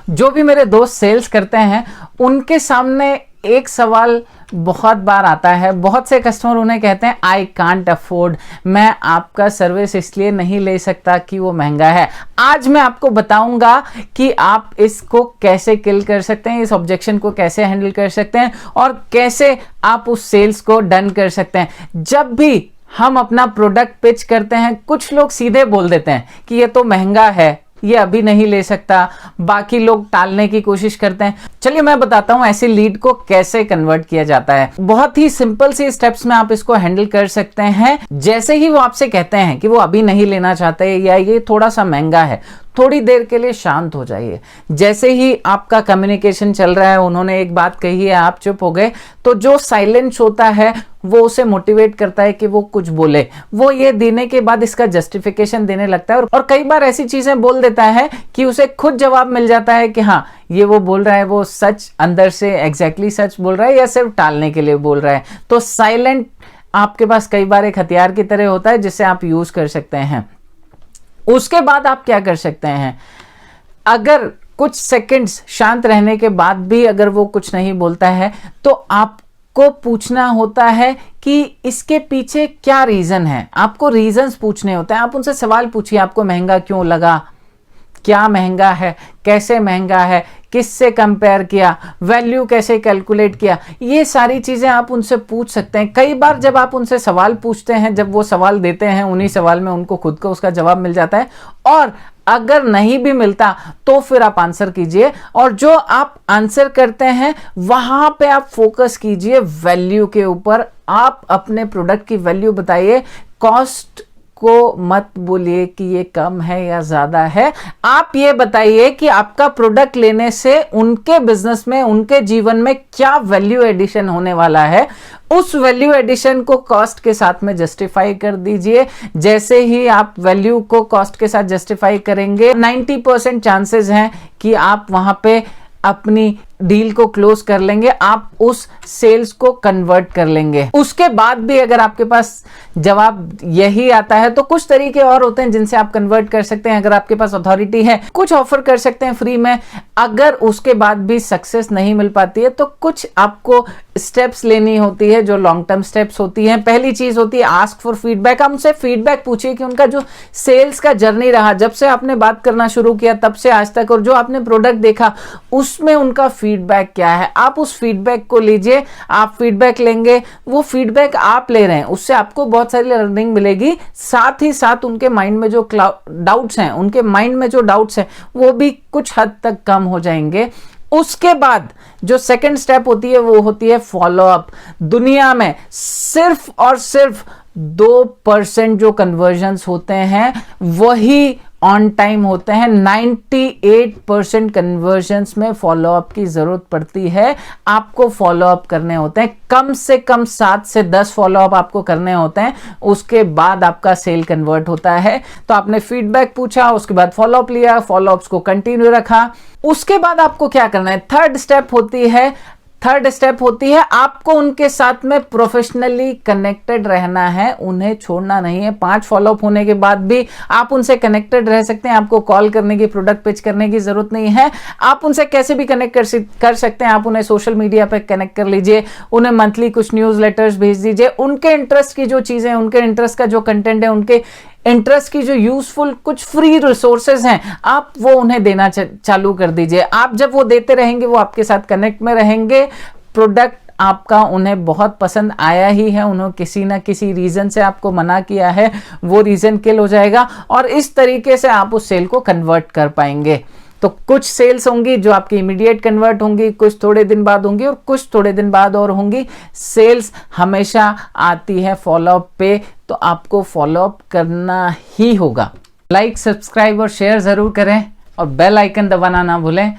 जो भी मेरे दोस्त सेल्स करते हैं उनके सामने एक सवाल बहुत बार आता है। बहुत से कस्टमर उन्हें कहते हैं आई कांट अफोर्ड, मैं आपका सर्विस इसलिए नहीं ले सकता कि वो महंगा है। आज मैं आपको बताऊंगा कि आप इसको कैसे किल कर सकते हैं, इस ऑब्जेक्शन को कैसे हैंडल कर सकते हैं और कैसे आप उस सेल्स को डन कर सकते हैं। जब भी हम अपना प्रोडक्ट पिच करते हैं, कुछ लोग सीधे बोल देते हैं कि ये तो महंगा है, ये अभी नहीं ले सकता, बाकी लोग टालने की कोशिश करते हैं। चलिए मैं बताता हूं ऐसी लीड को कैसे कन्वर्ट किया जाता है। बहुत ही सिंपल सी स्टेप्स में आप इसको हैंडल कर सकते हैं। जैसे ही वो आपसे कहते हैं कि वो अभी नहीं लेना चाहते या ये थोड़ा सा महंगा है, थोड़ी देर के लिए शांत हो जाइए। जैसे ही आपका कम्युनिकेशन चल रहा है, उन्होंने एक बात कही है, आप चुप हो गए, तो जो साइलेंस होता है वो उसे मोटिवेट करता है कि वो कुछ बोले। वो ये देने के बाद इसका जस्टिफिकेशन देने लगता है और कई बार ऐसी चीजें बोल देता है कि उसे खुद जवाब मिल जाता है कि हाँ, ये वो बोल रहा है वो सच अंदर से एग्जैक्टली सच बोल रहा है या सिर्फ टालने के लिए बोल रहा है। तो साइलेंट आपके पास कई बार एक हथियार की तरह होता है जिसे आप यूज कर सकते हैं। उसके बाद आप क्या कर सकते हैं, अगर कुछ सेकंड्स शांत रहने के बाद भी अगर वो कुछ नहीं बोलता है तो आपको पूछना होता है कि इसके पीछे क्या रीजन है। आपको रीजंस पूछने होते हैं। आप उनसे सवाल पूछिए, आपको महंगा क्यों लगा, क्या महंगा है, कैसे महंगा है, किससे कंपेयर किया, वैल्यू कैसे कैलकुलेट किया, ये सारी चीजें आप उनसे पूछ सकते हैं। कई बार जब आप उनसे सवाल पूछते हैं, जब वो सवाल देते हैं, उन्हीं सवाल में उनको खुद को उसका जवाब मिल जाता है। और अगर नहीं भी मिलता तो फिर आप आंसर कीजिए और जो आप आंसर करते हैं वहां पे आप फोकस कीजिए वैल्यू के ऊपर। आप अपने प्रोडक्ट की वैल्यू बताइए, कॉस्ट को मत बोलिए कि ये कम है या ज्यादा है। आप ये बताइए कि आपका प्रोडक्ट लेने से उनके बिजनेस में, उनके जीवन में क्या वैल्यू एडिशन होने वाला है। उस वैल्यू एडिशन को कॉस्ट के साथ में जस्टिफाई कर दीजिए। जैसे ही आप वैल्यू को कॉस्ट के साथ जस्टिफाई करेंगे, 90% चांसेस हैं कि आप वहां पे अपनी डील को क्लोज कर लेंगे, आप उस सेल्स को कन्वर्ट कर लेंगे। उसके बाद भी अगर आपके पास जवाब यही आता है तो कुछ तरीके और होते हैं जिनसे आप कन्वर्ट कर सकते हैं। अगर आपके पास अथॉरिटी है, कुछ ऑफर कर सकते हैं फ्री में। अगर उसके बाद भी सक्सेस नहीं मिल पाती है तो कुछ आपको स्टेप्स लेनी होती है जो लॉन्ग टर्म स्टेप्स होती हैं। पहली चीज होती है आस्क फॉर फीडबैक। आप उनसे फीडबैक पूछिए कि उनका जो सेल्स का जर्नी रहा, जब से आपने बात करना शुरू किया तब से आज तक, और जो आपने प्रोडक्ट देखा उसमें उनका फीडबैक क्या है। आप उस फीडबैक को लीजिए। आप फीडबैक लेंगे, वो फीडबैक आप ले रहे हैं, उससे आपको बहुत सारी लर्निंग मिलेगी। साथ ही साथ उनके माइंड में जो डाउट्स हैं, उनके माइंड में जो डाउट्स हैं वो भी कुछ हद तक कम हो जाएंगे। उसके बाद जो सेकंड स्टेप होती है वो होती है फॉलो अप। दुनिया में सिर्फ और सिर्फ 2% जो कन्वर्जन्स होते हैं वही ऑन टाइम होते हैं। 98% कन्वर्जन्स में फॉलोअप की जरूरत पड़ती है। आपको फॉलोअप करने होते हैं, कम से कम 7 से 10 फॉलोअप आपको करने होते हैं। उसके बाद आपका सेल कन्वर्ट होता है। तो आपने फीडबैक पूछा, उसके बाद फॉलोअप लिया, फॉलोअप्स को कंटिन्यू रखा। उसके बाद आपको क्या करना है, थर्ड स्टेप होती है आपको उनके साथ में प्रोफेशनली कनेक्टेड रहना है, उन्हें छोड़ना नहीं है। 5 फॉलोअप होने के बाद भी आप उनसे कनेक्टेड रह सकते हैं। आपको कॉल करने की, प्रोडक्ट पिच करने की जरूरत नहीं है। आप उनसे कैसे भी कनेक्ट कर सकते हैं। आप उन्हें सोशल मीडिया पर कनेक्ट कर लीजिए, उन्हें मंथली कुछ न्यूज लेटर्स भेज दीजिए। उनके इंटरेस्ट की जो चीजें, उनके इंटरेस्ट का जो कंटेंट है, उनके इंटरेस्ट की जो यूजफुल कुछ फ्री रिसोर्सेज हैं, आप वो उन्हें देना चालू कर दीजिए। आप जब वो देते रहेंगे, वो आपके साथ कनेक्ट में रहेंगे। प्रोडक्ट आपका उन्हें बहुत पसंद आया ही है, उन्होंने किसी ना किसी रीजन से आपको मना किया है, वो रीजन किल हो जाएगा और इस तरीके से आप उस सेल को कन्वर्ट कर पाएंगे। तो कुछ सेल्स होंगी जो आपकी इमीडिएट कन्वर्ट होंगी, कुछ थोड़े दिन बाद होंगी और कुछ थोड़े दिन बाद और होंगी। सेल्स हमेशा आती है फॉलोअप पे, तो आपको फॉलोअप करना ही होगा। लाइक, सब्सक्राइब और शेयर जरूर करें और बेल आइकन दबाना ना भूलें।